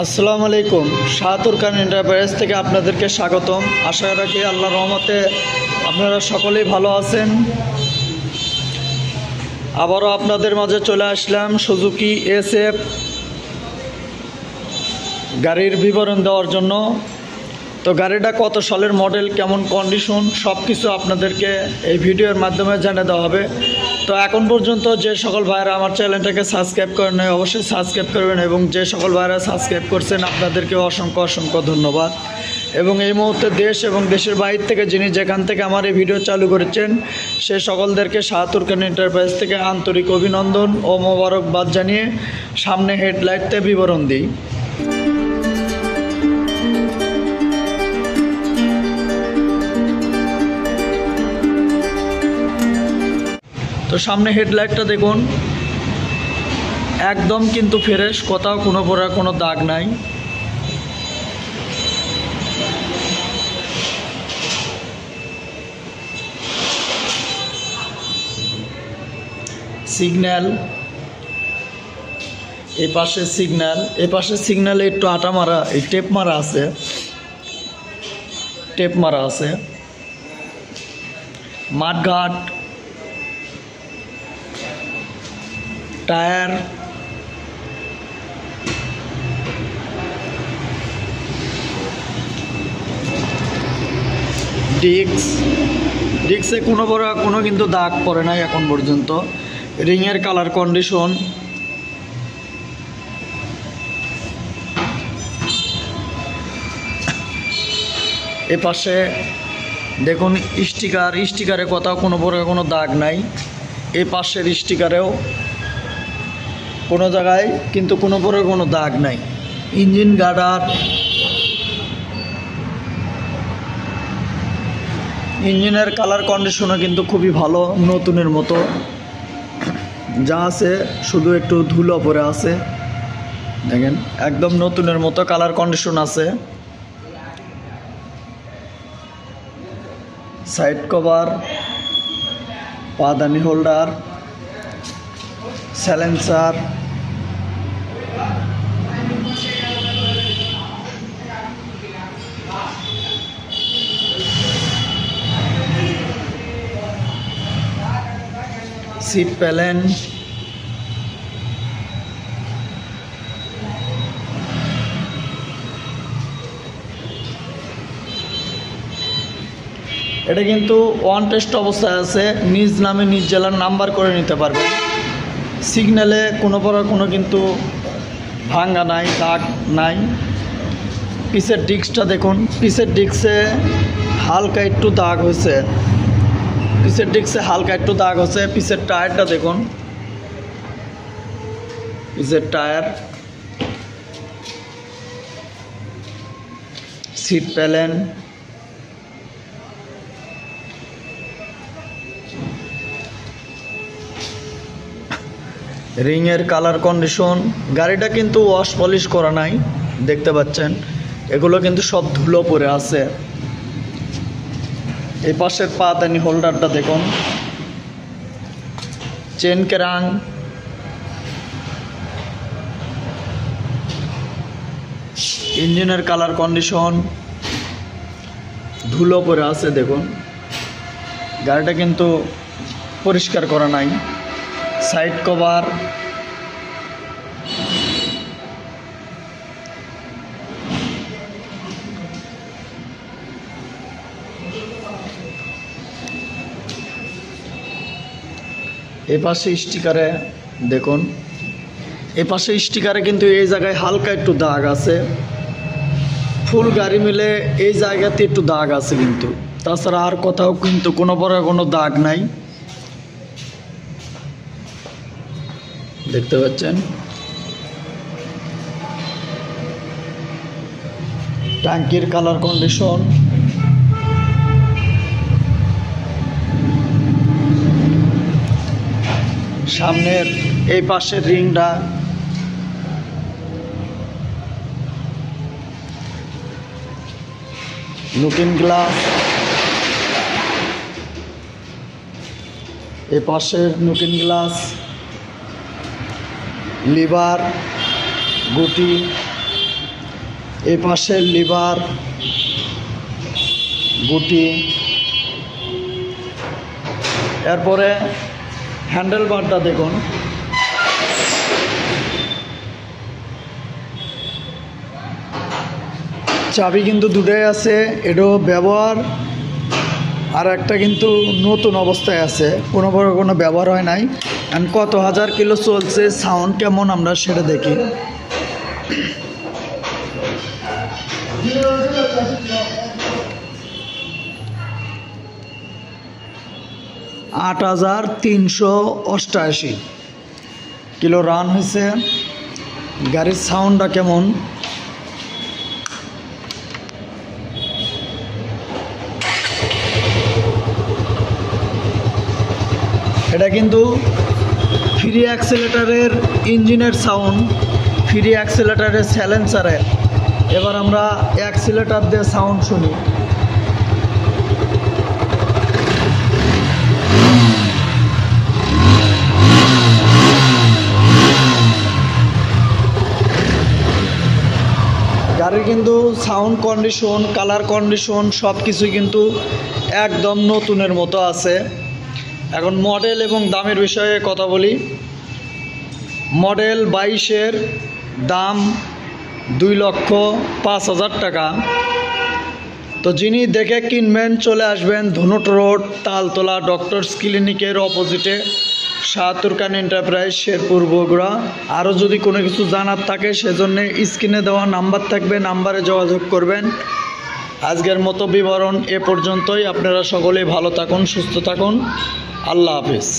আসসালামু আলাইকুম। শাহাতুর খান এন্টারপ্রাইজ থেকে আপনাদেরকে স্বাগতম। আশা রাখি আল্লাহর রহমতে আপনারা সকলেই ভালো আছেন। আবারও আপনাদের মাঝে চলে আসলাম সুজুকি SF গাড়ির বিবরণ দেওয়ার জন্য। তো গাড়িটা কত সালের মডেল, কেমন কন্ডিশন, সব কিছু আপনাদেরকে এই ভিডিওর মাধ্যমে জানিয়ে দেওয়া হবে। তো এখন পর্যন্ত যে সকল ভাইরা আমার চ্যানেলটাকে সাবস্ক্রাইব করেন নাই অবশ্যই সাবস্ক্রাইব করবেন, এবং যে সকল ভাইরা সাবস্ক্রাইব করছেন আপনাদেরকে অসংখ্য অসংখ্য ধন্যবাদ। এবং এই মুহূর্তে দেশ এবং দেশের বাইরে থেকে যিনি যেখান থেকে আমার এই ভিডিও চালু করেছেন সে সকলদেরকে শাহাতুর খান এন্টারপ্রাইজ থেকে আন্তরিক অভিনন্দন ও মোবারকবাদ জানিয়ে সামনে হেডলাইটতে বিবরণ দিই। তো সামনে হেডলাইটটা দেখুন, একদম কিন্তু ফ্রেশ, কোথাও কোনো পোড়া কোনো দাগ নাই। সিগন্যাল, এই পাশে সিগন্যাল, এই পাশে সিগন্যালে একটু আটা মারা, এই টেপ মারা আছে, টেপ মারা আছে। মাঠঘাট, টায়ার, ডিস্কে কোনো বড় কোনো কিন্তু দাগ পড়ে নাই এখন পর্যন্ত। রিংয়ের কালার কন্ডিশন, এপাশে দেখুন স্টিকারে কোথাও কোনো বড় কোনো দাগ নাই। এ পাশের স্টিকারেও কোনো জায়গায় কিন্তু কোনো বড় কোনো দাগ নাই। ইঞ্জিন গার্ডার, ইঞ্জিনের কালার কন্ডিশনও কিন্তু খুবই ভালো, নতুনের মতো। যা আছে শুধু একটু ধুলো পরে আছে, দেখেন একদম নতুনের মতো কালার কন্ডিশন আছে। সাইড কভার, পাদানি হোল্ডার, সাইলেন্সার, সিট প্যালেন, এটা কিন্তু ওয়ান টেস্ট অবস্থায় আছে, নিজ নামে নিজ জেলার নাম্বার করে নিতে পারবেন। সিগন্যালে কোনো প্রকার কোনো কিন্তু ভাঙ্গা নাই, দাগ নাই। পিছের ডিস্কটা দেখুন, পিছের ডিস্কে হালকা একটু দাগ হয়েছে, পিছের ডিস্কে হালকা একটু দাগ হচ্ছে। পিছের টায়ারটা দেখুন, পিছের টায়ার, সিট প্যালেন, রিংয়ের কালার কন্ডিশন। গাড়িটা কিন্তু ওয়াশ পলিশ করা নাই, দেখতে পাচ্ছেন এগুলো কিন্তু সব ধুলো পড়ে আছে। এই পাশের পাদানি হোল্ডারটা দেখুন, চেন কেরাং, ইঞ্জিনের কালার কন্ডিশন, ধুলো পড়ে আছে দেখুন, গাড়িটা কিন্তু পরিষ্কার করা নাই। সাইড কভার, এপাশে স্টিকারে দেখুন, এপাশে স্টিকারে কিন্তু এই জায়গায় হালকা একটু দাগ আছে। ফুল গাড়ি মিলে এই জায়গাতে একটু দাগ আছে, কিন্তু তাছাড়া আর কোথাও কিন্তু কোনো বড় কোনো দাগ নাই, দেখতে পাচ্ছেন। ট্যাঙ্কির কালার কন্ডিশন, সামনের এই পাশের রিংটা, লুকিং গ্লাস, এই পাশের লুকিং গ্লাস, লিভার, গুটি, এই পাশে লিভার, গুটি, এরপরে হ্যান্ডেল বারটা দেখুন। চাবি কিন্তু দুটোই আছে, এটাও ব্যবহার, আর একটা কিন্তু নতুন অবস্থায় আছে, কোনো ব্যবহার হয় নাই। অ্যান্ড কত হাজার কিলো চলছে, সাউন্ড কেমন আমরা সেটা দেখি। আট 8388 কিলো রান হয়েছে। গাড়ির সাউন্ডটা কেমন, এটা কিন্তু ফ্রি অ্যাক্সেলেটারের ইঞ্জিনের সাউন্ড, ফ্রি অ্যাক্সেলেটারের স্যালেন্সারের। এবার আমরা অ্যাক্সেলেটার দিয়ে সাউন্ড শুনি। গাড়ির কিন্তু সাউন্ড কন্ডিশন, কালার কন্ডিশন সব কিছুই কিন্তু একদম নতুনের মতো আছে। এখন মডেল এবং দামের বিষয়ে কথা বলি। মডেল 22-এর, দাম 2,05,000 টাকা। তো যিনি দেখে কিনবেন চলে আসবেন ধুনট রোড, তালতলা ডক্টরস ক্লিনিকের অপোজিটে, ৭৭ খান এন্টারপ্রাইজ, শেরপুর, বগুড়া। আরও যদি কোনো কিছু জানার থাকে সেজন্য স্ক্রিনে দেওয়া নাম্বার থাকবে, নাম্বারে যোগাযোগ করবেন। আজকের মতো বিবরণ এ পর্যন্তই। আপনারা সকলেই ভালো থাকুন, সুস্থ থাকুন। আল্লাহ হাফিজ।